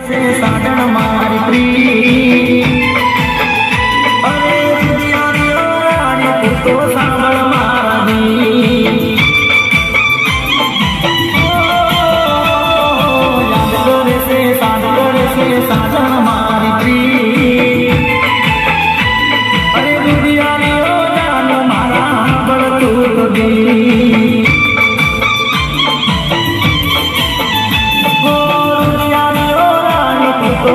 साजन मारी प्री अरे दुनियारी रानी तू तो सांभळ मारी याद करे से साजन मारी प्री अरे दुनियारी जान मारा बड़ दी तो